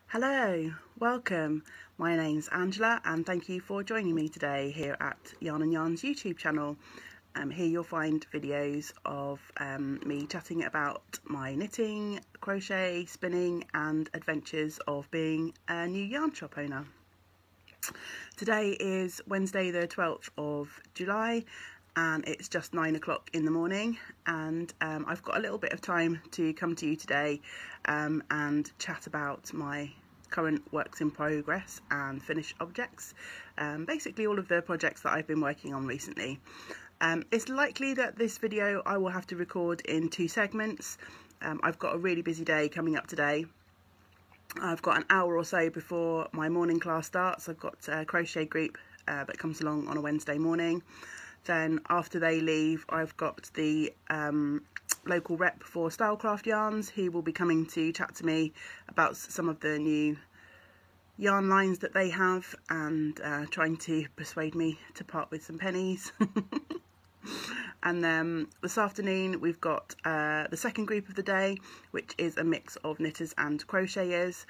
Hello, welcome. My name's Angela and thank you for joining me today here at Yarn and Yarn's YouTube channel. Here you'll find videos of me chatting about my knitting, crochet, spinning and adventures of being a new yarn shop owner. Today is Wednesday the 12th of July and it's just 9 o'clock in the morning, and I've got a little bit of time to come to you today and chat about my current works in progress and finished objects, basically all of the projects that I've been working on recently. It's likely that this video I will have to record in two segments. I've got a really busy day coming up today. I've got an hour or so before my morning class starts. I've got a crochet group that comes along on a Wednesday morning. Then after they leave, I've got the local rep for Stylecraft Yarns, who will be coming to chat to me about some of the new yarn lines that they have and trying to persuade me to part with some pennies. And then this afternoon we've got the second group of the day, which is a mix of knitters and crocheters.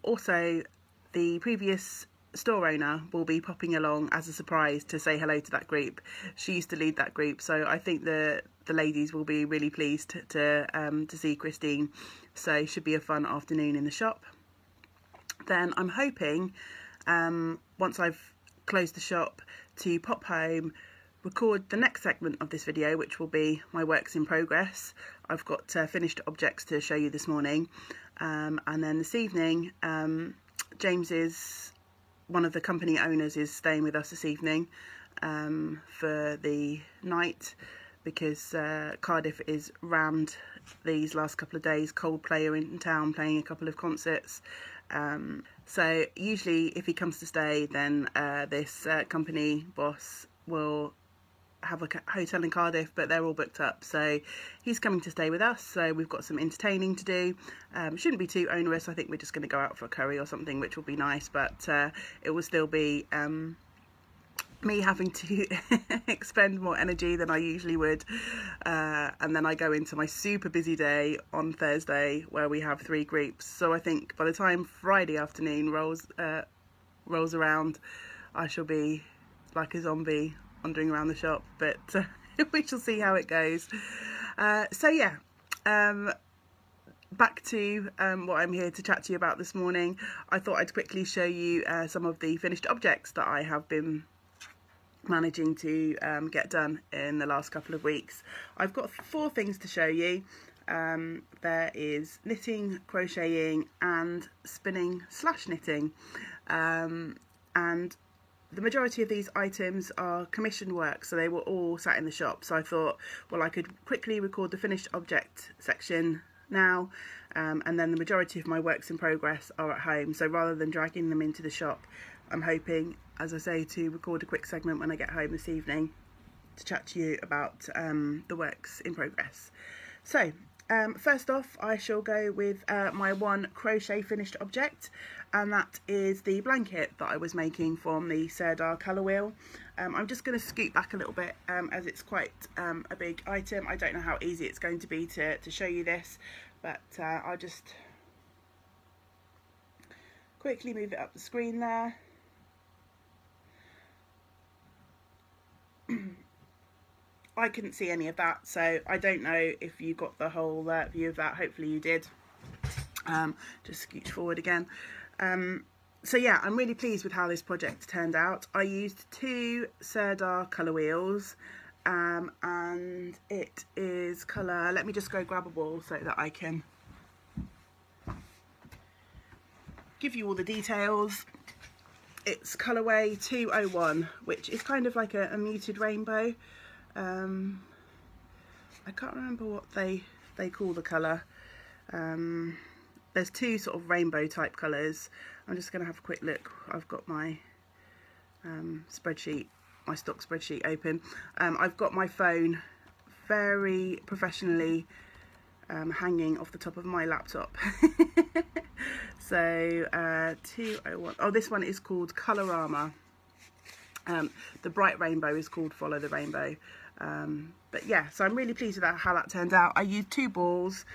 Also, the previous store owner will be popping along as a surprise to say hello to that group. She used to lead that group, so I think the ladies will be really pleased to see Christine. So it should be a fun afternoon in the shop. Then I'm hoping once I've closed the shop to pop home, record the next segment of this video, which will be my works in progress. I've got finished objects to show you this morning, and then this evening James is one of the company owners is staying with us this evening for the night, because Cardiff is rammed these last couple of days. Coldplay are in town playing a couple of concerts, so usually if he comes to stay, then this company boss will have a hotel in Cardiff, but they're all booked up, so he's coming to stay with us. So we've got some entertaining to do. Shouldn't be too onerous. I think we're just going to go out for a curry or something, which will be nice, but it will still be me having to expend more energy than I usually would, and then I go into my super busy day on Thursday where we have 3 groups. So I think by the time Friday afternoon rolls around, I shall be like a zombie wandering around the shop, but we shall see how it goes. So yeah, back to what I'm here to chat to you about this morning. I thought I'd quickly show you some of the finished objects that I have been managing to get done in the last couple of weeks. I've got 4 things to show you. There is knitting, crocheting and spinning / knitting, and the majority of these items are commissioned work, so they were all sat in the shop. So I thought, well, I could quickly record the finished object section now, and then the majority of my works in progress are at home. So rather than dragging them into the shop, I'm hoping, as I say, to record a quick segment when I get home this evening to chat to you about the works in progress. So first off, I shall go with my one crochet finished object, and that is the blanket that I was making from the Serdar colour wheel. I'm just going to scoot back a little bit as it's quite a big item. I don't know how easy it's going to be to show you this, but I'll just quickly move it up the screen there. I couldn't see any of that, so I don't know if you got the whole view of that. Hopefully you did. Just scooch forward again. So yeah, I'm really pleased with how this project turned out. I used 2 Serdar colour wheels, and it is colour, let me just go grab a ball so that I can give you all the details. It's colourway 201, which is kind of like a muted rainbow. I can't remember what they call the colour. There's 2 sort of rainbow type colours. I'm just going to have a quick look. I've got my spreadsheet, my stock spreadsheet open. I've got my phone very professionally hanging off the top of my laptop. So 201. Oh, this one is called Colorama. The bright rainbow is called Follow the Rainbow. But yeah, so I'm really pleased with how that turned out. I used 2 balls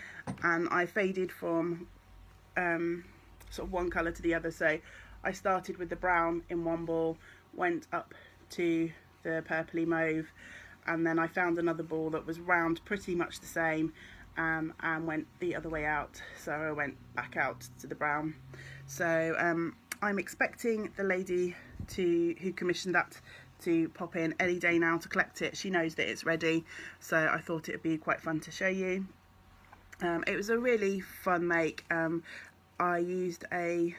and I faded from sort of one colour to the other. So I started with the brown in one ball, went up to the purpley mauve, and then I found another ball that was round, pretty much the same, and went the other way out. So I went back out to the brown. So I'm expecting the lady who commissioned that to pop in any day now to collect it. She knows that it's ready, so I thought it would be quite fun to show you. It was a really fun make. I used a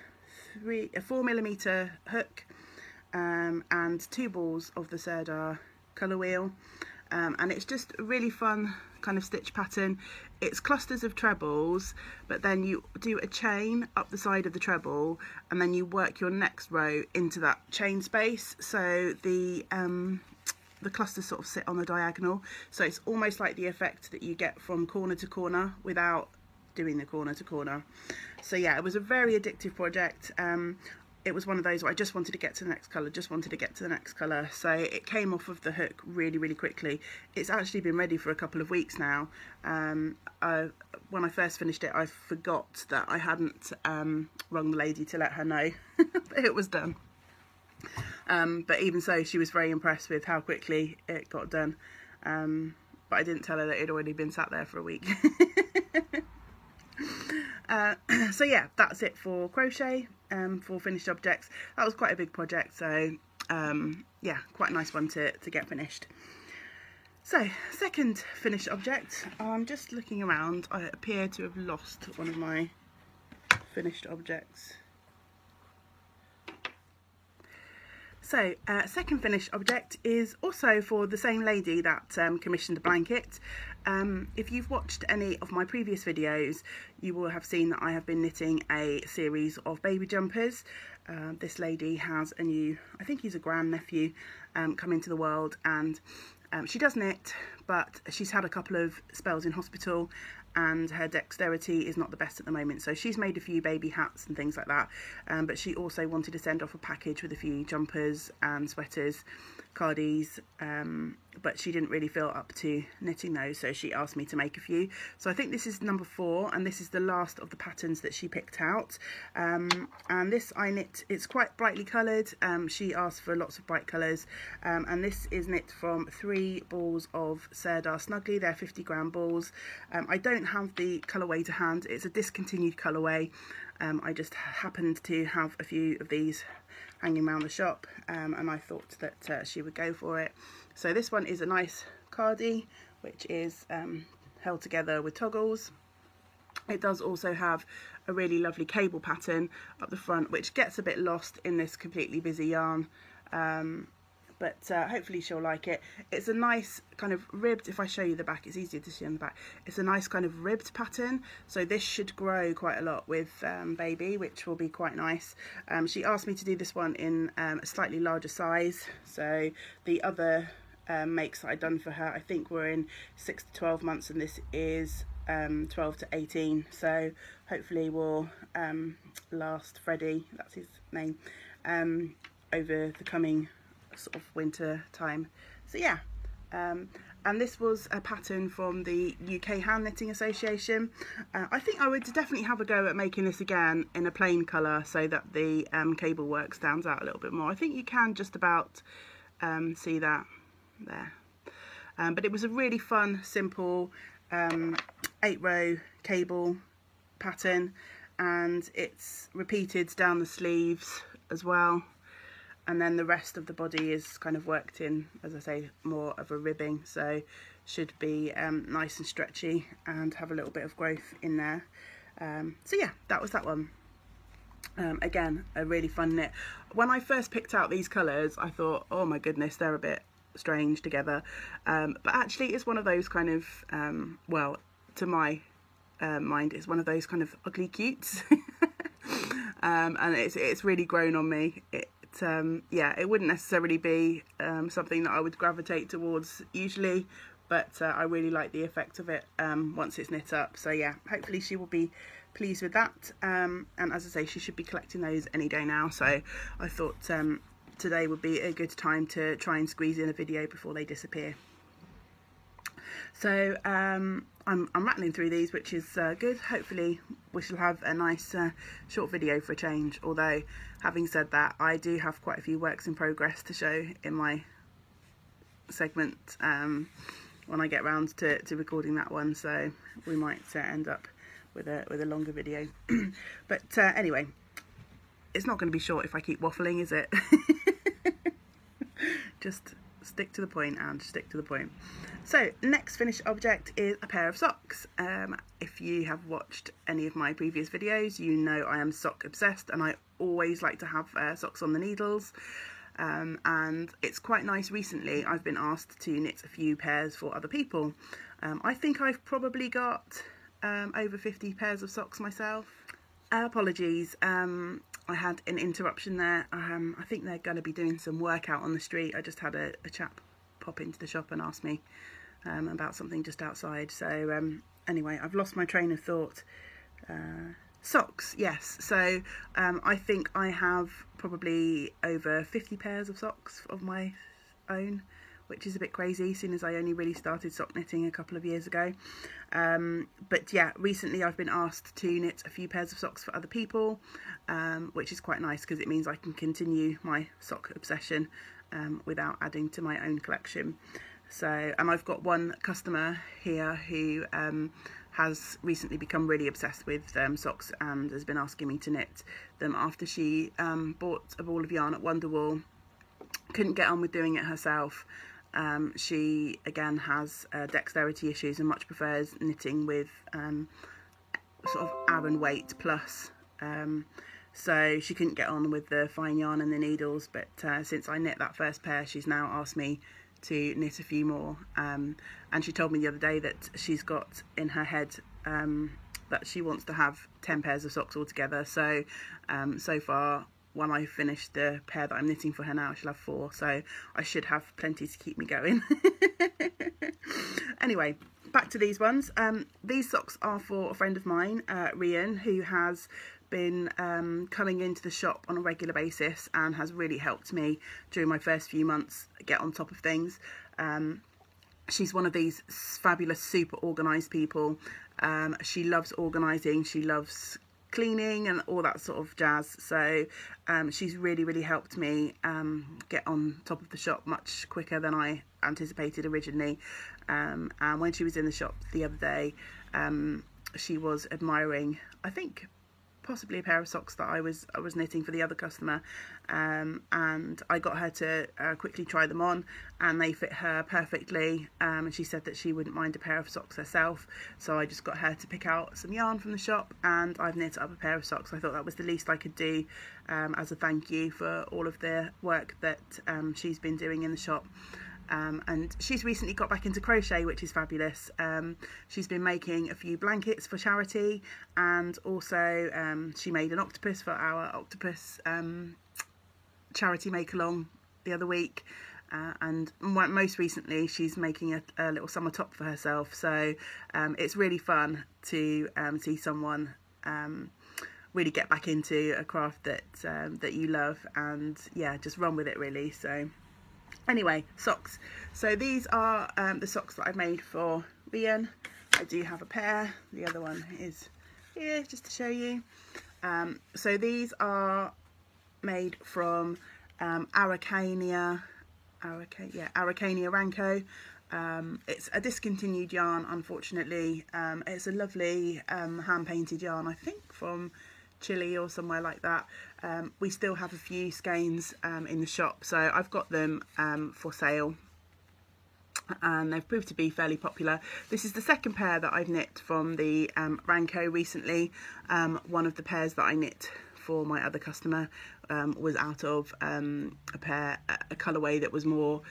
4mm hook and 2 balls of the Sirdar colour wheel, and it's just a really fun kind of stitch pattern. It's clusters of trebles, but then you do a chain up the side of the treble and then you work your next row into that chain space, so the clusters sort of sit on the diagonal, so it's almost like the effect that you get from corner to corner without doing the corner to corner. So yeah, it was a very addictive project. It was one of those where I just wanted to get to the next colour, so it came off of the hook really quickly. It's actually been ready for a couple of weeks now. When I first finished it, I forgot that I hadn't rung the lady to let her know that it was done. But even so, she was very impressed with how quickly it got done. But I didn't tell her that it had already been sat there for a week. So yeah, that's it for crochet, for finished objects. That was quite a big project, so yeah, quite a nice one to get finished. So, second finished object, I'm just looking around. I appear to have lost one of my finished objects. So, second finished object is also for the same lady that commissioned the blanket. If you've watched any of my previous videos, you will have seen that I have been knitting a series of baby jumpers. This lady has a new, I think he's a grandnephew, come into the world, and she does knit, but she's had a couple of spells in hospital and her dexterity is not the best at the moment, so she's made a few baby hats and things like that, but she also wanted to send off a package with a few jumpers and sweaters, cardies, but she didn't really feel up to knitting those, so she asked me to make a few. So I think this is number 4, and this is the last of the patterns that she picked out. And this I knit, it's quite brightly coloured. She asked for lots of bright colours, and this is knit from 3 balls of Sirdar Snuggly. They're 50-gram balls. I don't have the colourway to hand, it's a discontinued colourway. I just happened to have a few of these hanging around the shop, and I thought that she would go for it. So this one is a nice cardie, which is held together with toggles. It does also have a really lovely cable pattern up the front, which gets a bit lost in this completely busy yarn, but hopefully she'll like it. It's a nice kind of ribbed, if I show you the back, it's easier to see on the back. It's a nice kind of ribbed pattern, so this should grow quite a lot with baby, which will be quite nice. She asked me to do this one in a slightly larger size, so the other makes that I'd done for her, I think, were in 6 to 12 months, and this is 12 to 18, so hopefully will last Freddie, that's his name, over the coming sort of winter time. So yeah, and this was a pattern from the UK Hand Knitting Association. I think I would definitely have a go at making this again in a plain colour so that the cable work stands out a little bit more. I think you can just about see that there, but it was a really fun, simple 8-row cable pattern, and it's repeated down the sleeves as well, and then the rest of the body is kind of worked in, as I say, more of a ribbing, so should be nice and stretchy and have a little bit of growth in there. So yeah, that was that one. Again, a really fun knit. When I first picked out these colours, I thought, oh my goodness, they're a bit strange together, but actually it's one of those kind of well, to my mind, it's one of those kind of ugly cutes. And it's really grown on me. Yeah, it wouldn't necessarily be something that I would gravitate towards usually, but I really like the effect of it once it's knit up. So yeah, hopefully she will be pleased with that, and as I say, she should be collecting those any day now, so I thought today would be a good time to try and squeeze in a video before they disappear. So I'm rattling through these, which is good. Hopefully we shall have a nice short video for a change, although having said that, I do have quite a few works in progress to show in my segment when I get round to recording that one, so we might end up with a longer video. But anyway, it's not going to be short if I keep waffling, is it? Just stick to the point, and stick to the point. So next finished object is a pair of socks. If you have watched any of my previous videos, you know I am sock obsessed, and I always like to have socks on the needles. And it's quite nice recently, I've been asked to knit a few pairs for other people. I think I've probably got over 50 pairs of socks myself. Apologies, I had an interruption there. I think they're going to be doing some work out on the street. I just had a chap pop into the shop and ask me about something just outside. So anyway, I've lost my train of thought. Socks, yes. So I think I have probably over 50 pairs of socks of my own, which is a bit crazy, seeing as I only really started sock knitting a couple of years ago. But yeah, recently I've been asked to knit a few pairs of socks for other people, which is quite nice because it means I can continue my sock obsession without adding to my own collection. So, and I've got one customer here who has recently become really obsessed with socks and has been asking me to knit them after she bought a ball of yarn at Wonderwool. Couldn't get on with doing it herself. She again has dexterity issues and much prefers knitting with sort of Aran weight plus, so she couldn't get on with the fine yarn and the needles, but since I knit that first pair, she's now asked me to knit a few more, and she told me the other day that she's got in her head that she wants to have 10 pairs of socks altogether. So so far, when I finish the pair that I'm knitting for her now, she'll have 4, so I should have plenty to keep me going. Anyway, back to these ones. These socks are for a friend of mine, Rian, who has been coming into the shop on a regular basis and has really helped me during my first few months get on top of things. She's one of these fabulous, super organised people. She loves organising, she loves cleaning and all that sort of jazz, so she's really helped me get on top of the shop much quicker than I anticipated originally. And when she was in the shop the other day, she was admiring, I think, possibly a pair of socks that I was knitting for the other customer, and I got her to quickly try them on, and they fit her perfectly, and she said that she wouldn't mind a pair of socks herself, so I just got her to pick out some yarn from the shop, and I've knit up a pair of socks. I thought that was the least I could do as a thank you for all of the work that she's been doing in the shop. And she's recently got back into crochet, which is fabulous. She's been making a few blankets for charity, and also she made an octopus for our octopus charity make-along the other week. And most recently she's making a little summer top for herself, so it's really fun to see someone really get back into a craft that you love, and yeah, just run with it really. So anyway, socks. So these are the socks that I've made for Rian. I do have a pair. The other one is here just to show you. So these are made from Araucania Ranco. It's a discontinued yarn, unfortunately. It's a lovely hand-painted yarn, I think from Chile or somewhere like that. We still have a few skeins in the shop, so I've got them for sale, and they've proved to be fairly popular. This is the second pair that I've knit from the Ranco recently. One of the pairs that I knit for my other customer was out of a colourway that was more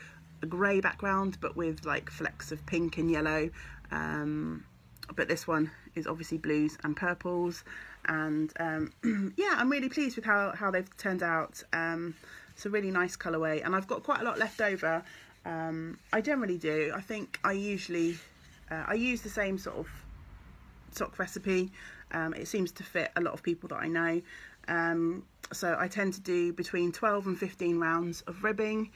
a grey background but with like flecks of pink and yellow, but this one is obviously blues and purples, and yeah, I'm really pleased with how they've turned out. It's a really nice colourway, and I've got quite a lot left over. I generally do. I think I usually I use the same sort of sock recipe. It seems to fit a lot of people that I know. So I tend to do between 12 and 15 rounds of ribbing,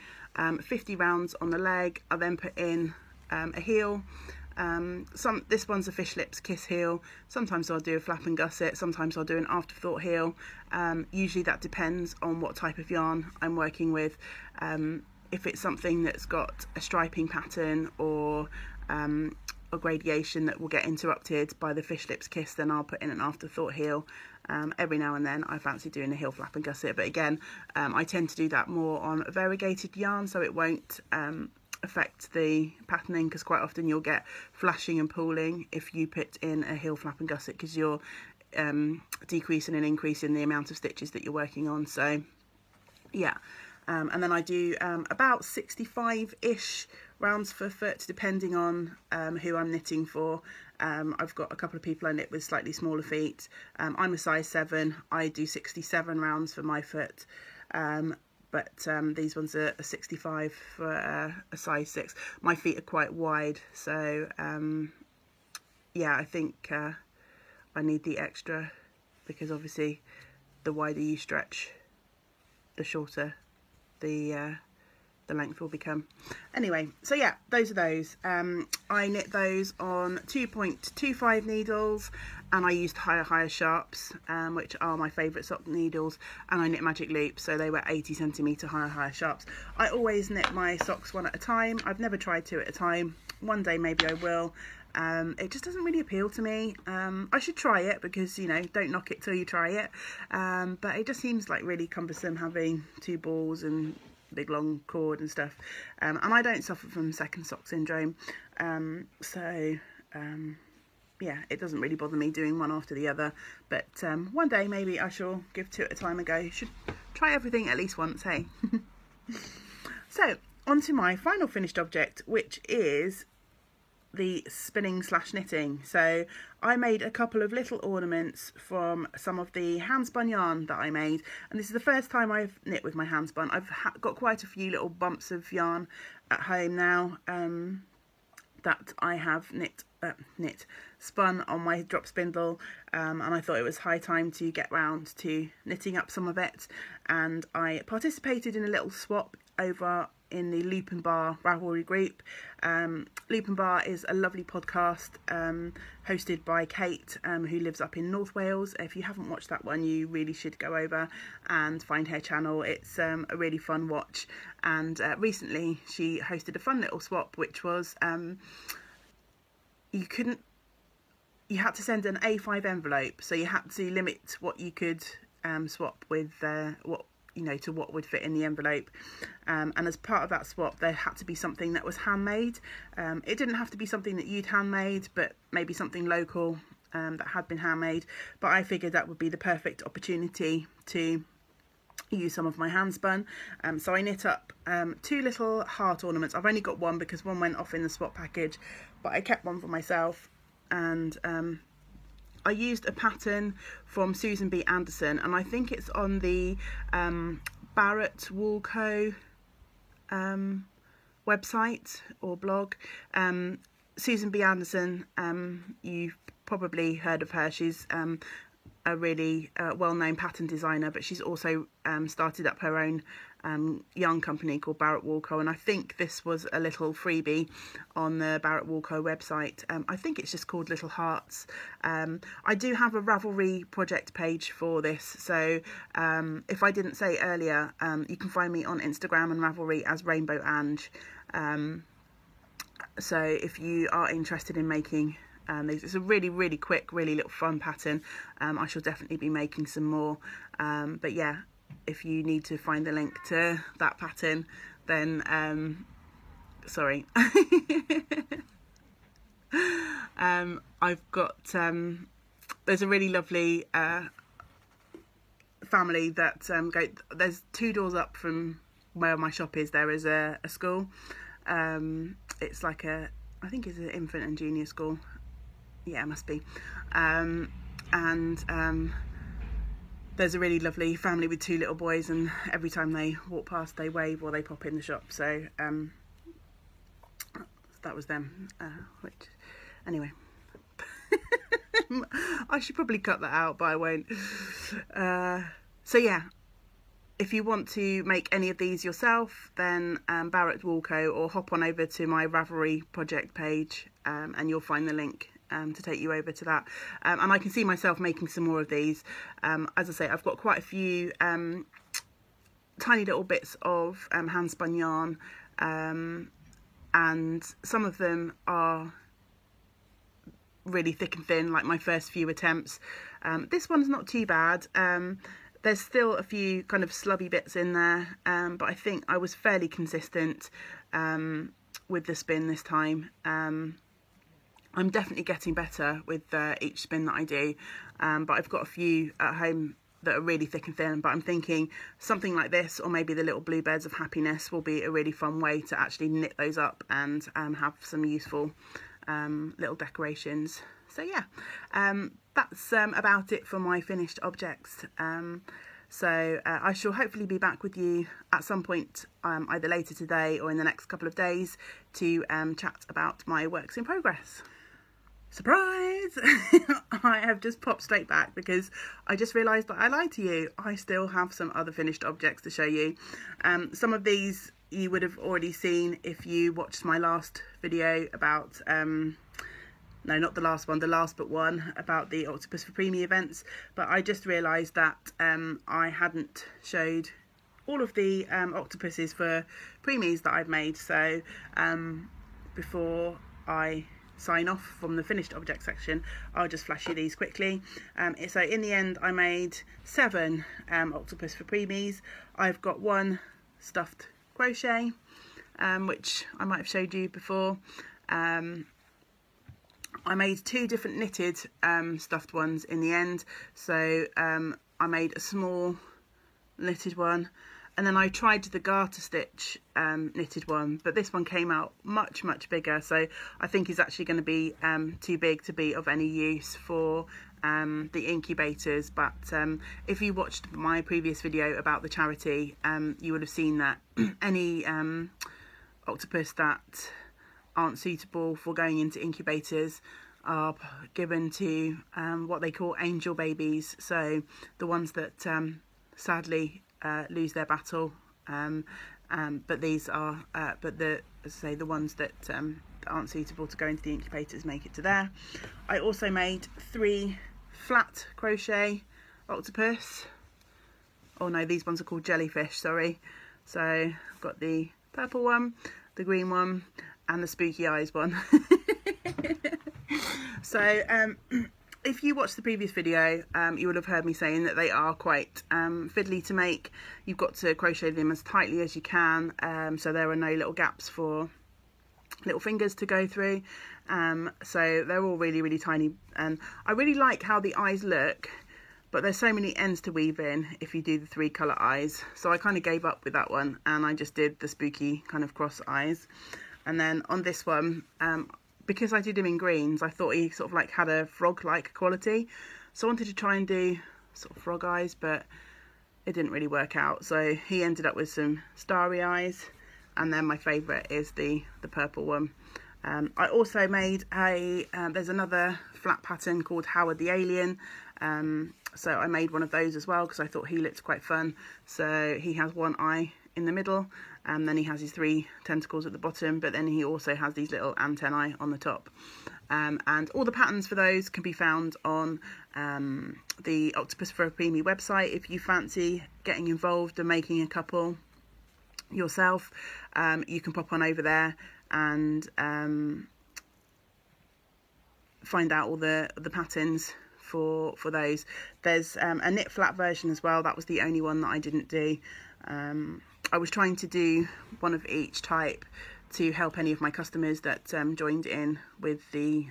50 rounds on the leg. I then put in a heel, This one's a Fish Lips Kiss heel. Sometimes I'll do a flap and gusset, sometimes I'll do an afterthought heel. Usually that depends on what type of yarn I'm working with. If it's something that's got a striping pattern or a gradation that will get interrupted by the Fish Lips Kiss, then I'll put in an afterthought heel. Every now and then I fancy doing a heel flap and gusset, but again, I tend to do that more on variegated yarn, so it won't affect the patterning, because quite often you'll get flashing and pooling if you put in a heel flap and gusset, because you're decreasing and increasing the amount of stitches that you're working on. So yeah, and then I do about 65-ish rounds per foot, depending on who I'm knitting for. I've got a couple of people I knit with slightly smaller feet. I'm a size 7, I do 67 rounds for my foot. But these ones are 65 for a size 6. My feet are quite wide, so yeah, I think I need the extra, because obviously the wider you stretch, the shorter the length will become. Anyway, so yeah, those are those. I knit those on 2.25 needles, and I used higher sharps, which are my favourite sock needles, and I knit magic loops, so they were 80 centimetre higher sharps. I always knit my socks one at a time. I've never tried 2 at a time. One day maybe I will. It just doesn't really appeal to me. I should try it, because, you know, don't knock it till you try it. But it just seems like really cumbersome having 2 balls and big long cord and stuff, and I don't suffer from second sock syndrome, so yeah, it doesn't really bother me doing one after the other. But one day maybe I shall give 2 at a time a go. Should try everything at least once, hey. So on to my final finished object, which is the spinning / knitting. So I made a couple of little ornaments from some of the hand spun yarn that I made, and this is the first time I've knit with my hand spun. I've got quite a few little bumps of yarn at home now that I have spun on my drop spindle, and I thought it was high time to get round to knitting up some of it, and I participated in a little swap over in the Loop and Bar Ravelry group. Loop and Bar is a lovely podcast hosted by Kate, who lives up in North Wales. If you haven't watched that one, you really should go over and find her channel. It's a really fun watch, and recently she hosted a fun little swap, which was you had to send an A5 envelope, so you had to limit what you could swap with to what would fit in the envelope, and as part of that swap there had to be something that was handmade. It didn't have to be something that you'd handmade, but maybe something local that had been handmade. But I figured that would be the perfect opportunity to use some of my hand spun, so I knit up 2 little heart ornaments. I've only got one because one went off in the swap package, but I kept one for myself, and I used a pattern from Susan B. Anderson, and I think it's on the Barrett Wool Co. website or blog. Susan B. Anderson, you've probably heard of her. She's a really well-known pattern designer, but she's also started up her own yarn company called Barrett Wool Co, and I think this was a little freebie on the Barrett Wool Co website. I think it's just called Little Hearts. I do have a Ravelry project page for this, so if I didn't say earlier, you can find me on Instagram and Ravelry as Rainbow Ange. So if you are interested in making it's a really quick, really little fun pattern. I shall definitely be making some more, but yeah, if you need to find the link to that pattern, then sorry. I've got there's a really lovely family that there's 2 doors up from where my shop is. There is a school. It's like I think it's an infant and junior school. Yeah, it must be. There's a really lovely family with 2 little boys, and every time they walk past they wave or they pop in the shop. So that was them. Which, anyway, I should probably cut that out, but I won't. So yeah, if you want to make any of these yourself, then Barrett Woolco, or hop on over to my Ravelry project page and you'll find the link to take you over to that. And I can see myself making some more of these. As I say, I've got quite a few tiny little bits of hand spun yarn, and some of them are really thick and thin, like my first few attempts. This one's not too bad. There's still a few kind of slubby bits in there, but I think I was fairly consistent with the spin this time. I'm definitely getting better with each spin that I do, but I've got a few at home that are really thick and thin, but I'm thinking something like this, or maybe the little Bluebirds of Happiness, will be a really fun way to actually knit those up and have some useful little decorations. So yeah, that's about it for my finished objects. So I shall hopefully be back with you at some point, either later today or in the next couple of days, to chat about my works in progress. Surprise! I have just popped straight back because I just realised that I lied to you. I still have some other finished objects to show you. Some of these you would have already seen if you watched my last video about, no, not the last one, the last but one, about the Octopus for Preemie events. But I just realised that I hadn't showed all of the octopuses for preemies that I've made. So before I sign off from the finished object section, I'll just flash you these quickly. So in the end, I made 7 octopus for preemies. I've got 1 stuffed crochet, which I might have showed you before. I made 2 different knitted stuffed ones in the end. So I made a small knitted one, and then I tried the garter stitch knitted one, but this one came out much bigger, so I think it's actually going to be too big to be of any use for the incubators. But if you watched my previous video about the charity, you would have seen that any octopus that aren't suitable for going into incubators are given to what they call angel babies, so the ones that sadly lose their battle, but these are the ones that aren't suitable to go into the incubators make it to there. I also made 3 flat crochet octopus. Oh no, these ones are called jellyfish, sorry. So I've got the purple one, the green one, and the spooky eyes one. So if you watched the previous video, you would have heard me saying that they are quite fiddly to make. You've got to crochet them as tightly as you can, so there are no little gaps for little fingers to go through. So they're all really tiny, and I really like how the eyes look, but there's so many ends to weave in if you do the 3 colour eyes. So I kind of gave up with that one, and I just did the spooky kind of cross eyes. And then on this one, because I did him in greens, I thought he sort of like had a frog-like quality, so I wanted to try and do sort of frog eyes, but it didn't really work out. So he ended up with some starry eyes, and then my favourite is the purple one. I also made a there's another flat pattern called Howard the Alien, so I made one of those as well because I thought he looked quite fun. So he has 1 eye in the middle, and then he has his 3 tentacles at the bottom, but then he also has these little antennae on the top. And all the patterns for those can be found on the Octopus for a Preemie website. If you fancy getting involved and making a couple yourself, you can pop on over there and find out all the patterns for those. There's a knit flat version as well. That was the only one that I didn't do. I was trying to do one of each type to help any of my customers that joined in with the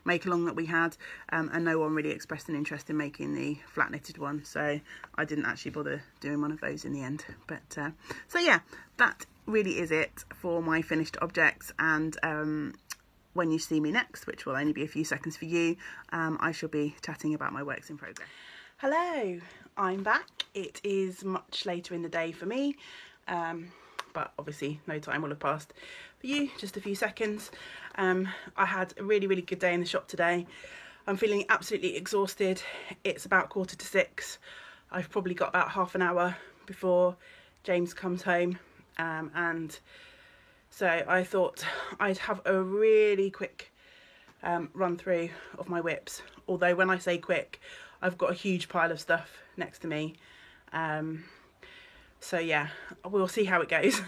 make along that we had, and no one really expressed an interest in making the flat knitted one, so I didn't actually bother doing one of those in the end. But so yeah, that really is it for my finished objects, and when you see me next, which will only be a few seconds for you, I shall be chatting about my works in progress. Hello, I'm back. It is much later in the day for me, but obviously no time will have passed for you, just a few seconds. I had a really good day in the shop today. I'm feeling absolutely exhausted. It's about 6:15. I've probably got about half an hour before James comes home, and so I thought I'd have a really quick run through of my WIPs, although when I say quick, I've got a huge pile of stuff next to me. So yeah, we'll see how it goes.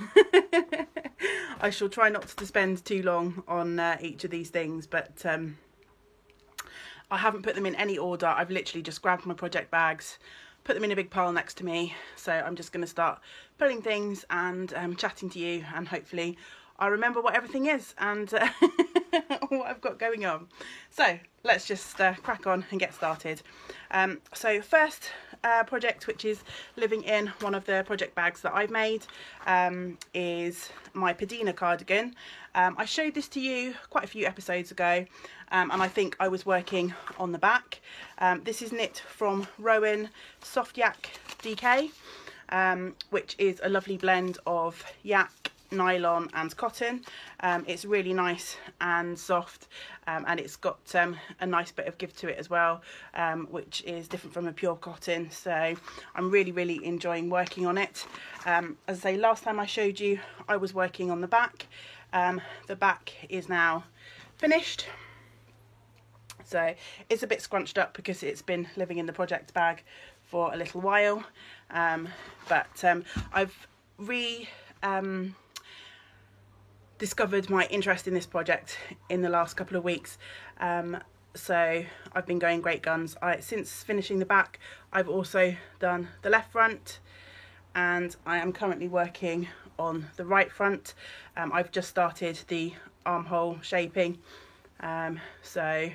I shall try not to spend too long on each of these things, but I haven't put them in any order. I've literally just grabbed my project bags, put them in a big pile next to me. So I'm just going to start pulling things and chatting to you, and hopefully I remember what everything is and what I've got going on. So let's just crack on and get started. So first project, which is living in one of the project bags that I've made, is my Padina cardigan. I showed this to you quite a few episodes ago, and I think I was working on the back. This is knit from Rowan Soft Yak DK, which is a lovely blend of yak, nylon and cotton. It's really nice and soft, and it's got a nice bit of give to it as well, which is different from a pure cotton. So I'm really enjoying working on it. As I say, last time I showed you I was working on the back. The back is now finished, so it's a bit scrunched up because it's been living in the project bag for a little while, but I've discovered my interest in this project in the last couple of weeks, so I've been going great guns. Since finishing the back, I've also done the left front, and I am currently working on the right front. I've just started the armhole shaping, so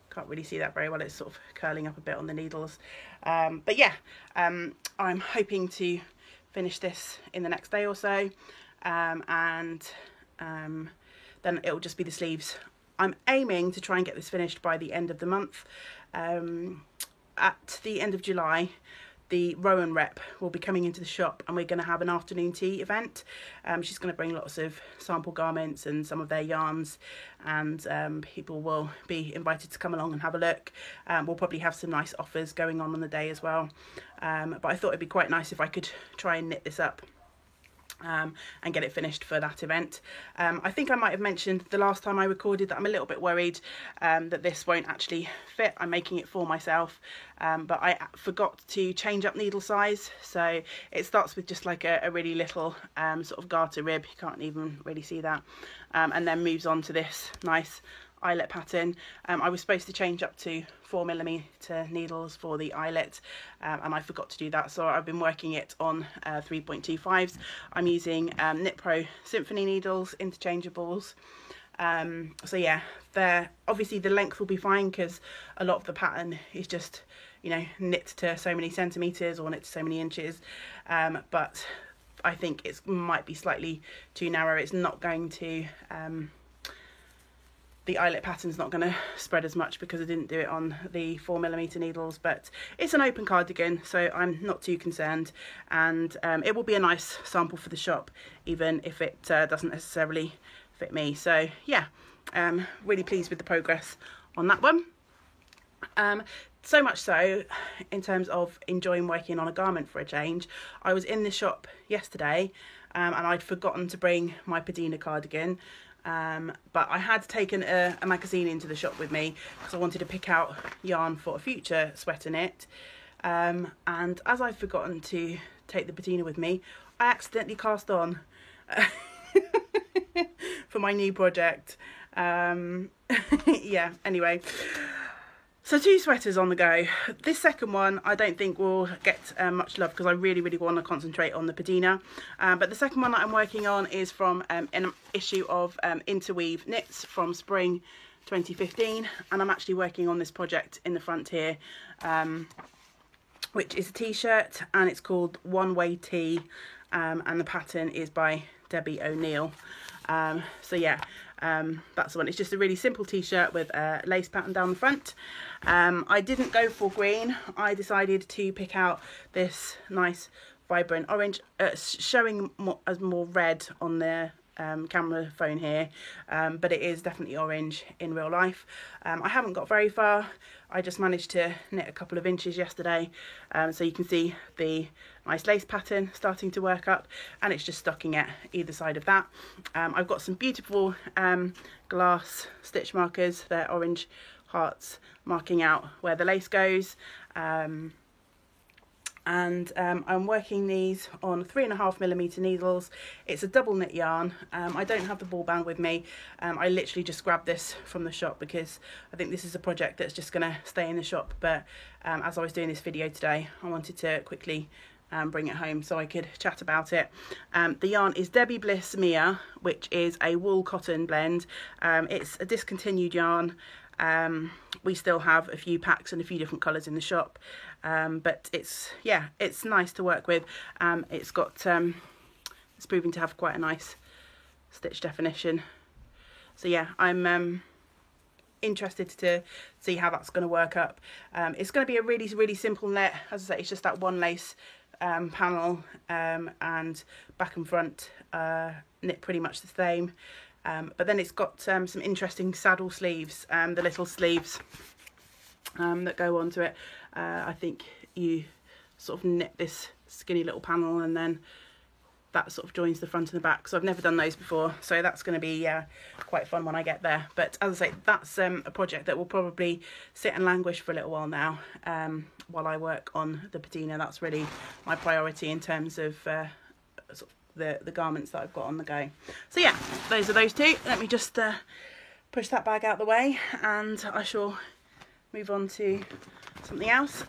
can't really see that very well, it's sort of curling up a bit on the needles, but yeah, I'm hoping to finish this in the next day or so, and then it'll just be the sleeves. I'm aiming to try and get this finished by the end of the month. At the end of July, the Rowan rep will be coming into the shop, and we're going to have an afternoon tea event. She's going to bring lots of sample garments and some of their yarns, and people will be invited to come along and have a look. We'll probably have some nice offers going on the day as well, but I thought it'd be quite nice if I could try and knit this up and get it finished for that event. I think I might have mentioned the last time I recorded that I'm a little bit worried that this won't actually fit. I'm making it for myself, but I forgot to change up needle size, so it starts with just like a really little sort of garter rib, you can't even really see that, and then moves on to this nice eyelet pattern. I was supposed to change up to 4mm needles for the eyelet, and I forgot to do that, so I've been working it on 3.25s. I'm using Knit Pro Symphony needles, interchangeables. So yeah, obviously the length will be fine because a lot of the pattern is just, you know, knit to so many centimetres or knit to so many inches, but I think it might be slightly too narrow. It's not going to the eyelet pattern's not going to spread as much because I didn't do it on the 4mm needles, but it's an open cardigan, so I'm not too concerned, and it will be a nice sample for the shop even if it doesn't necessarily fit me. So yeah, really pleased with the progress on that one. So much so, in terms of enjoying working on a garment for a change, I was in the shop yesterday, and I'd forgotten to bring my Padina cardigan. But I had taken a magazine into the shop with me because I wanted to pick out yarn for a future sweater knit, and as I've forgotten to take the Padina with me, I accidentally cast on for my new project. Yeah, anyway, so 2 sweaters on the go. This second one I don't think will get much love because I really want to concentrate on the Padina, but the second one that I'm working on is from an issue of Interweave Knits from spring 2015, and I'm actually working on this project in the front here, which is a t-shirt, and it's called One Way Tee, and the pattern is by Debbie O'Neill. So yeah, that's the one. It's just a really simple t-shirt with a lace pattern down the front. I didn't go for green. I decided to pick out this nice vibrant orange, showing as more red on the camera phone here, but it is definitely orange in real life. I haven't got very far. I just managed to knit a couple of inches yesterday, so you can see the nice lace pattern starting to work up, and it's just stocking at either side of that. I've got some beautiful glass stitch markers. They're orange hearts marking out where the lace goes. I'm working these on 3.5mm needles. It's a double knit yarn. I don't have the ball band with me. I literally just grabbed this from the shop because I think this is a project that's just going to stay in the shop, but as I was doing this video today, I wanted to quickly bring it home so I could chat about it. The yarn is Debbie Bliss Mia, which is a wool cotton blend. It's a discontinued yarn. We still have a few packs and a few different colours in the shop, but it's nice to work with. It's proving to have quite a nice stitch definition. So yeah, I'm interested to see how that's going to work up. It's going to be a really simple knit. As I say, it's just that one lace panel, and back and front knit pretty much the same. But then it's got some interesting saddle sleeves, the little sleeves that go onto it. I think you sort of knit this skinny little panel and then that sort of joins the front and the back. So I've never done those before, so that's going to be quite fun when I get there. But as I say, that's a project that will probably sit and languish for a little while now, while I work on the patina. That's really my priority in terms of sort of the garments that I've got on the go. So yeah, those are those two. Let me just push that bag out the way and I shall move on to something else.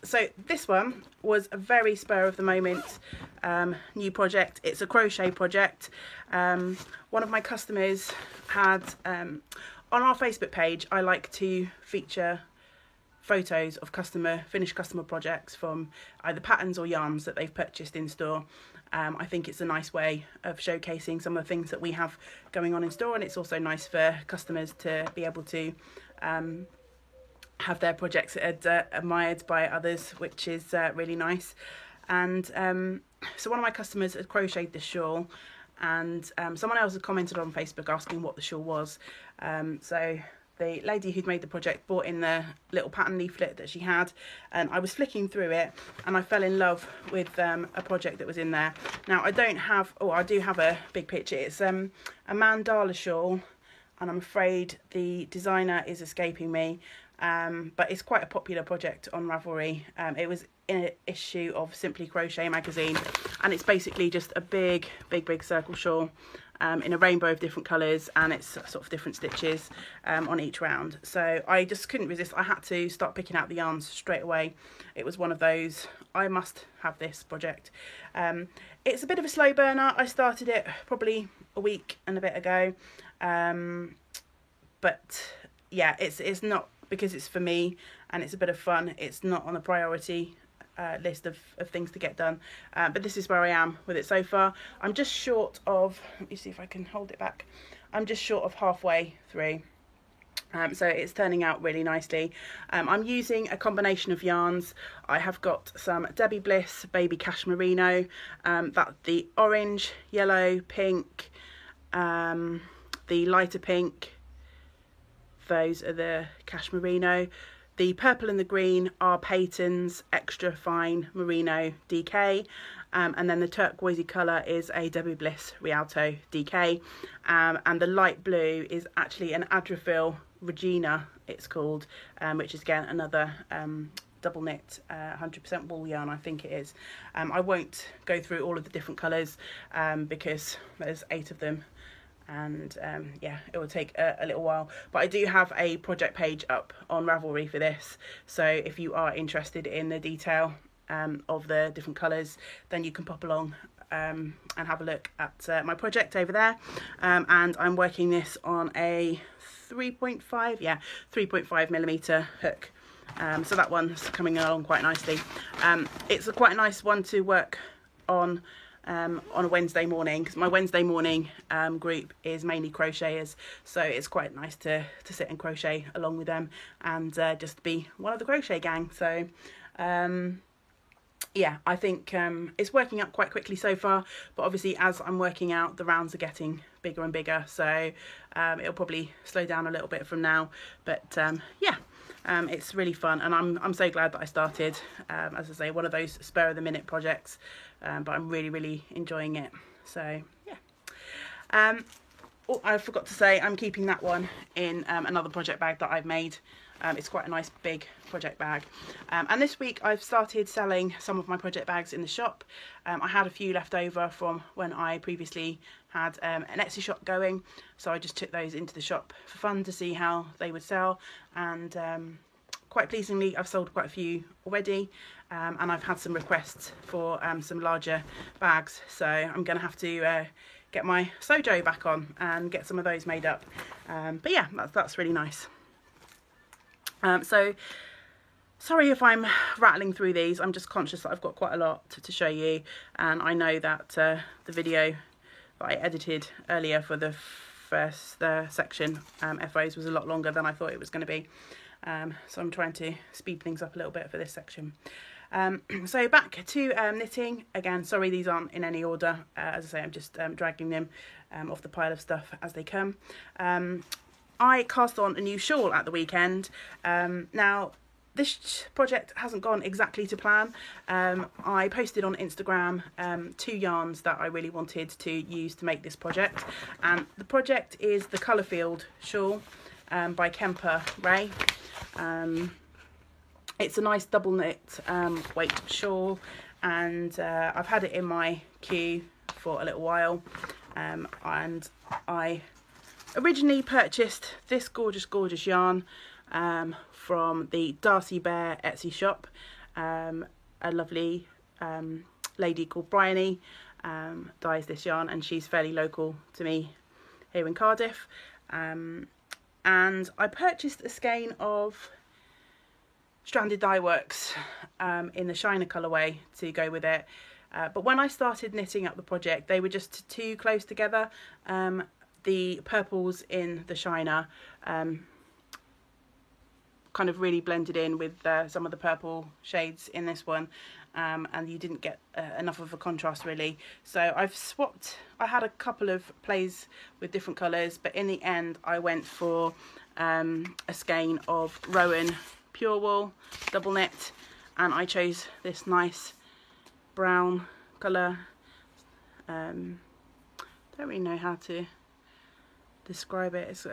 So this one was a very spur of the moment new project. It's a crochet project. One of my customers had on our Facebook page, I like to feature photos of finished customer projects from either patterns or yarns that they've purchased in store. I think it's a nice way of showcasing some of the things that we have going on in store, and it's also nice for customers to be able to have their projects admired by others, which is really nice. And so one of my customers had crocheted this shawl, and someone else had commented on Facebook asking what the shawl was. So the lady who'd made the project brought in the little pattern leaflet that she had, and I was flicking through it and I fell in love with a project that was in there. Now I do have a big picture. It's a mandala shawl, and I'm afraid the designer is escaping me, but it's quite a popular project on Ravelry. It was in an issue of Simply Crochet magazine, and it's basically just a big circle shawl in a rainbow of different colours, and it's sort of different stitches on each round. So I just couldn't resist. I had to start picking out the yarns straight away. It was one of those, I must have this project. It's a bit of a slow burner. I started it probably a week and a bit ago, but yeah, it's not, because it's for me and it's a bit of fun, it's not on the priority list of things to get done, but this is where I am with it so far. I'm just short of, let me see if I can hold it back, I'm just short of halfway through, so it's turning out really nicely. I'm using a combination of yarns. I have got some Debbie Bliss Baby Cash Merino, the orange, yellow, pink, the lighter pink, those are the Cash Merino. The purple and the green are Peyton's Extra Fine Merino DK, and then the turquoisey colour is a Debbie Bliss Rialto DK, and the light blue is actually an Adrifil Regina, it's called, which is again another double knit 100% wool yarn, I think it is. I won't go through all of the different colours because there's 8 of them, and yeah, it will take a little while, but I do have a project page up on Ravelry for this, so if you are interested in the detail of the different colours, then you can pop along and have a look at my project over there. And I'm working this on a 3.5mm hook, so that one's coming along quite nicely. It's quite a nice one to work on a Wednesday morning, because my Wednesday morning group is mainly crocheters, so it's quite nice to sit and crochet along with them and just be one of the crochet gang. So yeah, I think it's working out quite quickly so far, but obviously as I'm working out, the rounds are getting bigger and bigger, so it'll probably slow down a little bit from now, but yeah, it's really fun, and I'm so glad that I started, as I say, one of those spur of the minute projects, but I'm really enjoying it. So yeah. Oh, I forgot to say, I'm keeping that one in another project bag that I've made. It's quite a nice big project bag. And this week I've started selling some of my project bags in the shop. I had a few left over from when I previously had an Etsy shop going, so I just took those into the shop for fun to see how they would sell, and quite pleasingly I've sold quite a few already, and I've had some requests for some larger bags, so I'm going to have to get my Sojo back on and get some of those made up. But yeah, that's really nice. So sorry if I'm rattling through these. I'm just conscious that I've got quite a lot to show you, and I know that the video that I edited earlier for the first section, FOs, was a lot longer than I thought it was going to be, so I'm trying to speed things up a little bit for this section. So back to knitting again. Sorry these aren't in any order, as I say, I'm just dragging them off the pile of stuff as they come. I cast on a new shawl at the weekend. Now this project hasn't gone exactly to plan. I posted on Instagram 2 yarns that I really wanted to use to make this project, and the project is the Colourfield shawl by Kemper Ray. It's a nice double knit weight shawl, and I've had it in my queue for a little while, and I originally purchased this gorgeous yarn from the Darcy Bear Etsy shop. A lovely lady called Bryony dyes this yarn, and she's fairly local to me here in Cardiff. And I purchased a skein of Stranded Dye Works in the Shiner colourway to go with it. But when I started knitting up the project, they were just too close together. The purples in the Shiner kind of really blended in with some of the purple shades in this one, and you didn't get enough of a contrast really. So I've swapped. I had a couple of plays with different colours, but in the end I went for a skein of Rowan Pure Wool double knit, and I chose this nice brown colour. Don't really know how to describe it. It's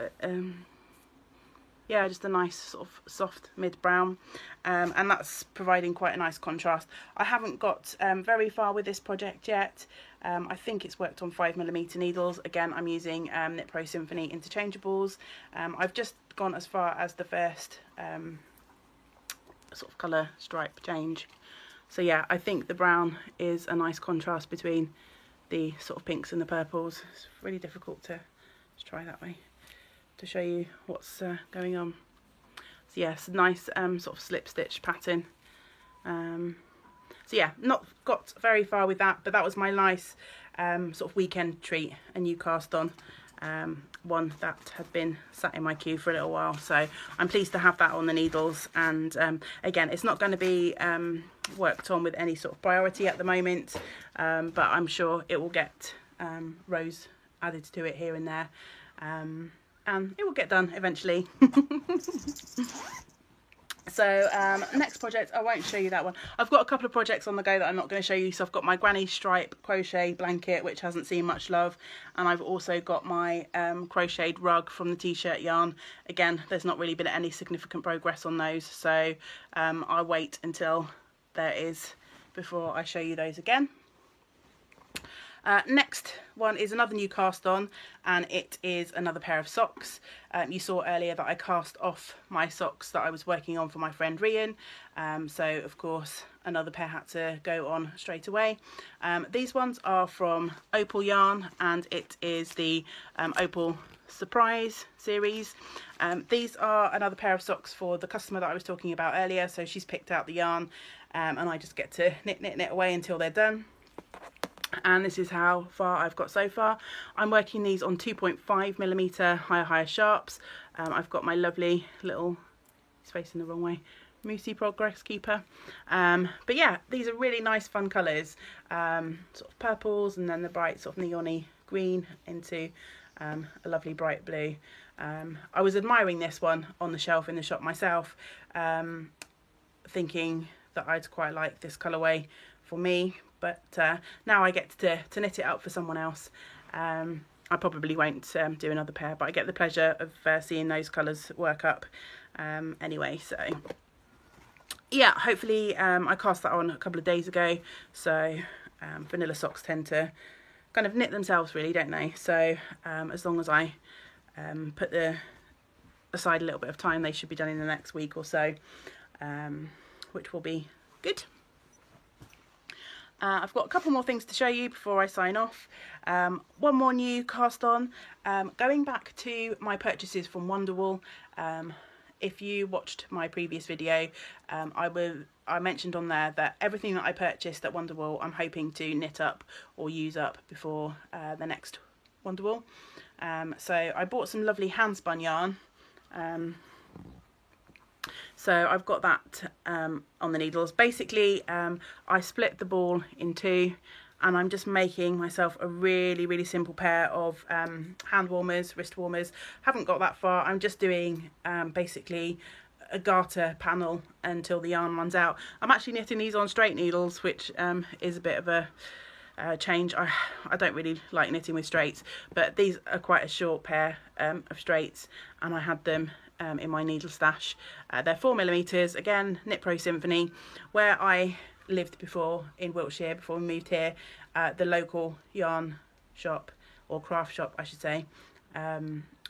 yeah, just a nice sort of soft mid brown, and that's providing quite a nice contrast. I haven't got very far with this project yet. I think it's worked on 5mm needles. Again, I'm using Knit Pro Symphony interchangeables. I've just gone as far as the first sort of colour stripe change. So yeah, I think the brown is a nice contrast between the sort of pinks and the purples. It's really difficult to try that way to show you what's going on. So yes, nice sort of slip stitch pattern. So yeah, not got very far with that, but that was my nice sort of weekend treat, a new cast on, one that had been sat in my queue for a little while. So I'm pleased to have that on the needles, and again, it's not going to be worked on with any sort of priority at the moment, but I'm sure it will get rows added to it here and there, and it will get done eventually. So next project, I won't show you that one. I've got a couple of projects on the go that I'm not going to show you. So I've got my granny stripe crochet blanket, which hasn't seen much love, and I've also got my crocheted rug from the t-shirt yarn. Again, there's not really been any significant progress on those, so I'll wait until there is before I show you those again. Next one is another new cast on, and it is another pair of socks. You saw earlier that I cast off my socks that I was working on for my friend Rian, so of course another pair had to go on straight away. These ones are from Opal Yarn, and it is the Opal Surprise series. These are another pair of socks for the customer that I was talking about earlier, so she's picked out the yarn, and I just get to knit away until they're done. And this is how far I've got so far. I'm working these on 2.5mm higher sharps. I've got my lovely little, it's facing the wrong way, Moosey Progress Keeper. But yeah, these are really nice fun colours, sort of purples and then the bright sort of neon-y green into a lovely bright blue. I was admiring this one on the shelf in the shop myself, thinking that I'd quite like this colourway for me, but now I get to knit it up for someone else. I probably won't do another pair, but I get the pleasure of seeing those colours work up anyway. So yeah, hopefully I cast that on a couple of days ago, so vanilla socks tend to kind of knit themselves really, don't they? So as long as I put aside a little bit of time, they should be done in the next week or so, which will be good. I've got a couple more things to show you before I sign off. One more new cast on. Going back to my purchases from Wonderwool, if you watched my previous video, I mentioned on there that everything that I purchased at Wonderwool I'm hoping to knit up or use up before the next Wonderwool. So I bought some lovely hand spun yarn. So I've got that on the needles. Basically, I split the ball in two, and I'm just making myself a really simple pair of hand warmers, wrist warmers. Haven't got that far. I'm just doing basically a garter panel until the yarn runs out. I'm actually knitting these on straight needles, which is a bit of a change. I don't really like knitting with straights, but these are quite a short pair of straights, and I had them in my needle stash. They're 4mm, again, Knit Pro Symphony, where I lived before in Wiltshire before we moved here. The local yarn shop, or craft shop I should say,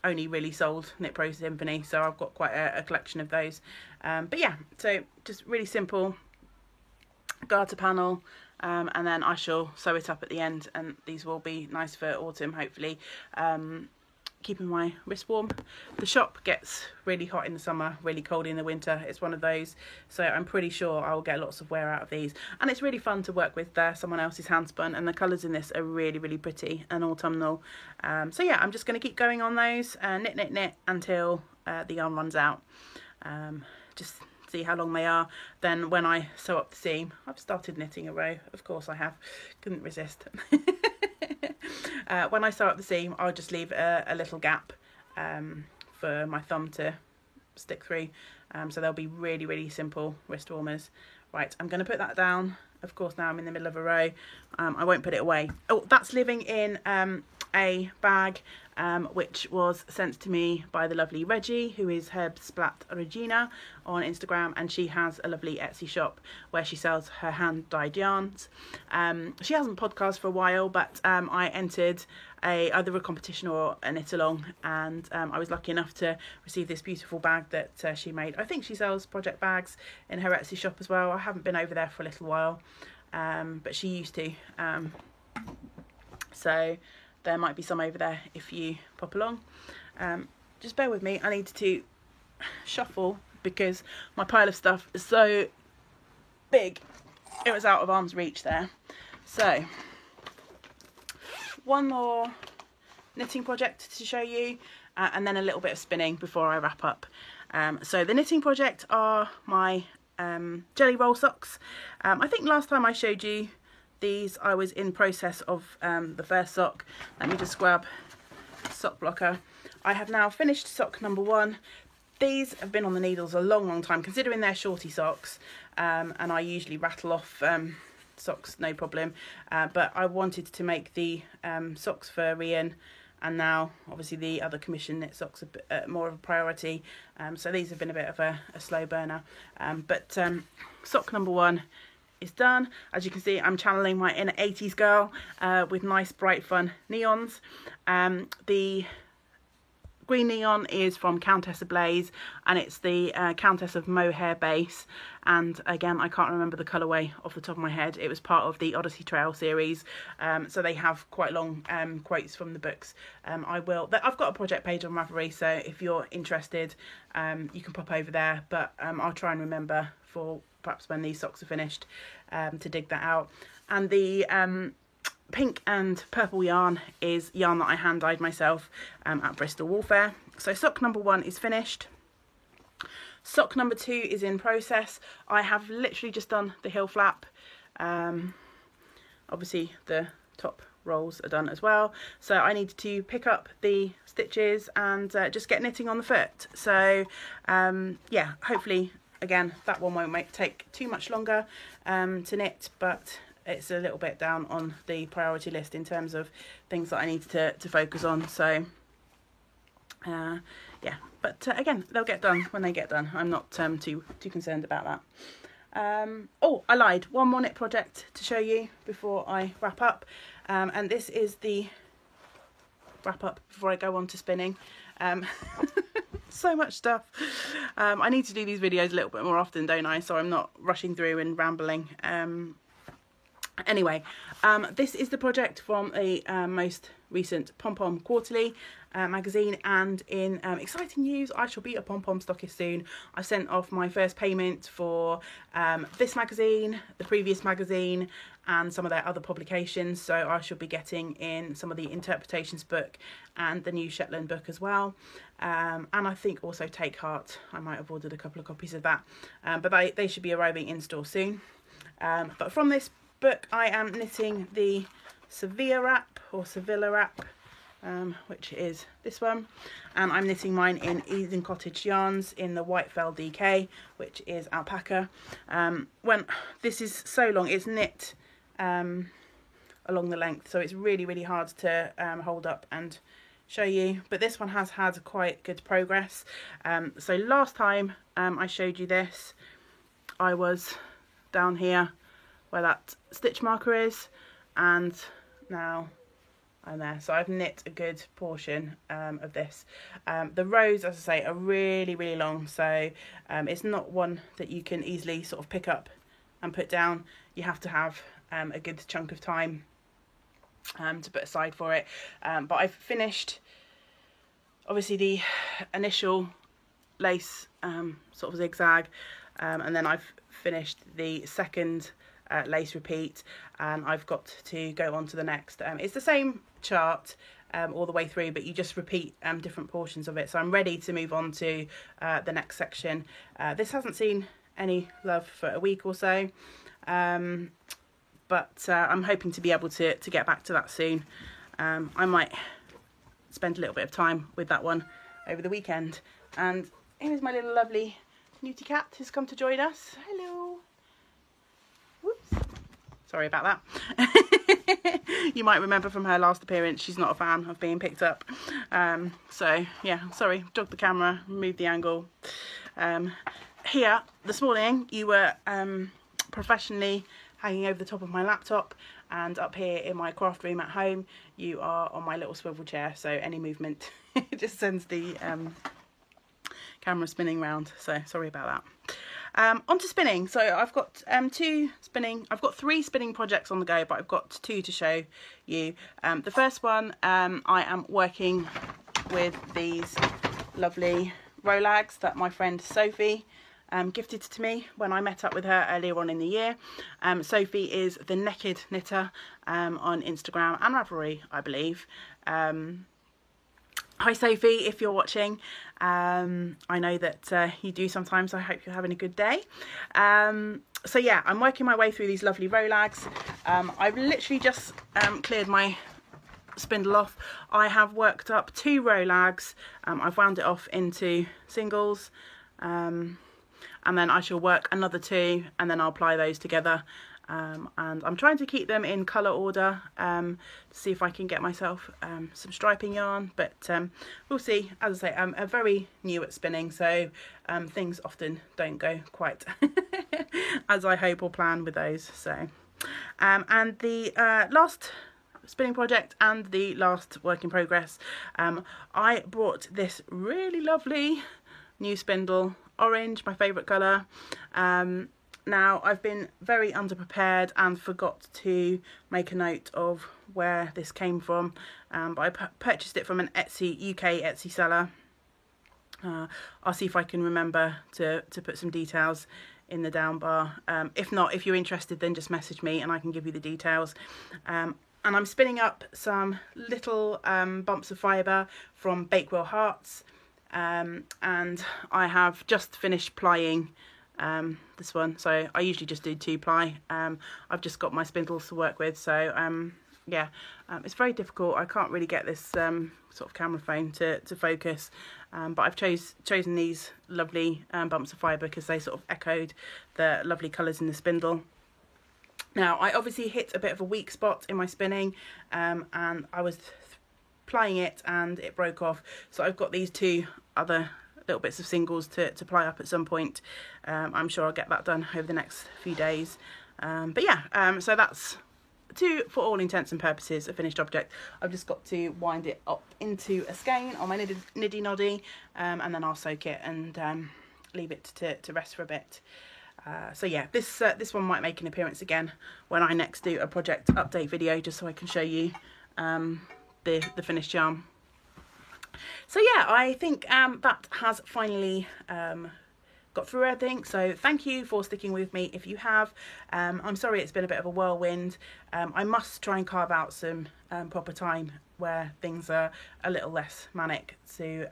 only really sold Knit Pro Symphony, so I've got quite a collection of those. But yeah, so just really simple garter panel, and then I shall sew it up at the end, and these will be nice for autumn hopefully. Keeping my wrist warm. The shop gets really hot in the summer, really cold in the winter. It's one of those, so I'm pretty sure I will get lots of wear out of these, and it's really fun to work with someone else's hand spun, and the colours in this are really pretty and autumnal. So yeah, I'm just going to keep going on those, knit until the yarn runs out. Just see how long they are. Then when I sew up the seam, I've started knitting a row, of course I have, couldn't resist. When I sew up the seam, I'll just leave a little gap for my thumb to stick through. So they'll be really simple wrist warmers. Right, I'm going to put that down. Of course, now I'm in the middle of a row. I won't put it away. Oh, that's living in a bag which was sent to me by the lovely Reggie, who is Herbsplat Regina on Instagram, and she has a lovely Etsy shop where she sells her hand dyed yarns. She hasn't podcasted for a while, but I entered either a competition or a knit along, and I was lucky enough to receive this beautiful bag that she made. I think she sells project bags in her Etsy shop as well. I haven't been over there for a little while, but she used to. So there might be some over there if you pop along. Just bear with me, I need to shuffle because my pile of stuff is so big it was out of arm's reach there. So one more knitting project to show you, and then a little bit of spinning before I wrap up. So the knitting project are my jelly roll socks. I think last time I showed you these I was in process of the first sock. Let me just grab sock blocker. I have now finished sock number 1. These have been on the needles a long time, considering they're shorty socks, and I usually rattle off socks no problem, but I wanted to make the socks for Rian, and now obviously the other commission knit socks are more of a priority, so these have been a bit of a slow burner, but sock number 1 is done. As you can see, I'm channeling my inner 80s girl with nice bright fun neons. The green neon is from Countess Ablaze, and it's the Countess of Mohair base, and again I can't remember the colourway off the top of my head. It was part of the Odyssey Trail series, so they have quite long quotes from the books. I've got a project page on Ravelry, so if you're interested you can pop over there, but I'll try and remember for perhaps when these socks are finished to dig that out. And the pink and purple yarn is yarn that I hand dyed myself at Bristol Wool Fair. So sock number 1 is finished. Sock number 2 is in process. I have literally just done the heel flap. Obviously the top rolls are done as well, so I need to pick up the stitches and just get knitting on the foot. So yeah, hopefully again that one won't take too much longer to knit, but it's a little bit down on the priority list in terms of things that I need to focus on. So yeah, but again, they'll get done when they get done. I'm not too concerned about that. Oh, I lied, one more knit project to show you before I wrap up, and this is the wrap up before I go on to spinning. So much stuff. I need to do these videos a little bit more often, don't I, so I'm not rushing through and rambling. Anyway, this is the project from the most recent Pom Pom Quarterly magazine, and in exciting news, I shall be a Pom Pom stockist soon. I sent off my first payment for this magazine, the previous magazine, and some of their other publications, so I shall be getting in some of the Interpretations book and the new Shetland book as well, and I think also Take Heart. I might have ordered a couple of copies of that, but they should be arriving in store soon. But from this book I am knitting the Sevilla wrap, or Sevilla wrap, which is this one, and I'm knitting mine in Eden Cottage Yarns in the Whitefell DK, which is alpaca. When this is so long, it's knit along the length, so it's really hard to hold up and show you, but this one has had quite good progress. So last time I showed you this, I was down here where that stitch marker is, and now I'm there. So I've knit a good portion of this. The rows, as I say, are really long, so it's not one that you can easily sort of pick up and put down. You have to have a good chunk of time to put aside for it. But I've finished obviously the initial lace sort of zigzag, and then I've finished the second lace repeat, and I've got to go on to the next. It's the same chart all the way through, but you just repeat different portions of it. So I'm ready to move on to the next section. This hasn't seen any love for a week or so, but I'm hoping to be able to get back to that soon. I might spend a little bit of time with that one over the weekend. And here's my little lovely Newty cat who's come to join us. Hello. Whoops. Sorry about that. You might remember from her last appearance, she's not a fan of being picked up. So yeah, sorry, jogged the camera, moved the angle. Here this morning you were professionally hanging over the top of my laptop, and up here in my craft room at home you are on my little swivel chair, so any movement just sends the camera spinning round, so sorry about that. On to spinning. So I've got three spinning projects on the go, but I've got two to show you. The first one, I am working with these lovely Rolags that my friend Sophie gifted to me when I met up with her earlier on in the year. Sophie is the Naked Knitter on Instagram and Ravelry, I believe. Hi Sophie, if you're watching. I know that you do sometimes. I hope you're having a good day. So yeah, I'm working my way through these lovely Rolags. I've literally just cleared my spindle off. I have worked up 2 Rolags. I've wound it off into singles, and then I shall work another 2, and then I'll apply those together. And I'm trying to keep them in colour order to see if I can get myself some striping yarn, but we'll see. As I say, I'm very new at spinning, so things often don't go quite as I hope or plan with those. So and the last spinning project and the last work in progress, I brought this really lovely new spindle, orange, my favourite colour. Now, I've been very underprepared and forgot to make a note of where this came from, but I purchased it from an UK Etsy seller. I'll see if I can remember to put some details in the down bar. If not, if you're interested, then just message me and I can give you the details. And I'm spinning up some little bumps of fibre from Bakewell Hearts. and I have just finished plying this one. So I usually just do 2-ply. I've just got my spindles to work with, so yeah, it's very difficult. I can't really get this sort of camera phone to focus, but I've chosen these lovely bumps of fibre because they sort of echoed the lovely colours in the spindle. Now, I obviously hit a bit of a weak spot in my spinning, and I was plying it and it broke off. So I've got these 2 other little bits of singles to ply up at some point. I'm sure I'll get that done over the next few days. But yeah, so that's, for all intents and purposes, a finished object. I've just got to wind it up into a skein on my niddy noddy, and then I'll soak it and leave it to rest for a bit. So yeah, this one might make an appearance again when I next do a project update video, just so I can show you the finished yarn. So yeah, I think that has finally got through everything. So thank you for sticking with me if you have. I'm sorry it's been a bit of a whirlwind. I must try and carve out some proper time where things are a little less manic to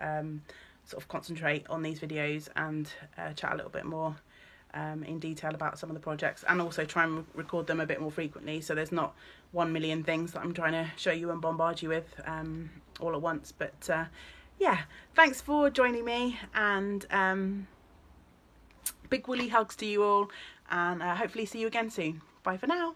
sort of concentrate on these videos and chat a little bit more in detail about some of the projects, and also try and record them a bit more frequently, so there's not 1 million things that I'm trying to show you and bombard you with all at once. But yeah, thanks for joining me, and big woolly hugs to you all, and hopefully see you again soon. Bye for now.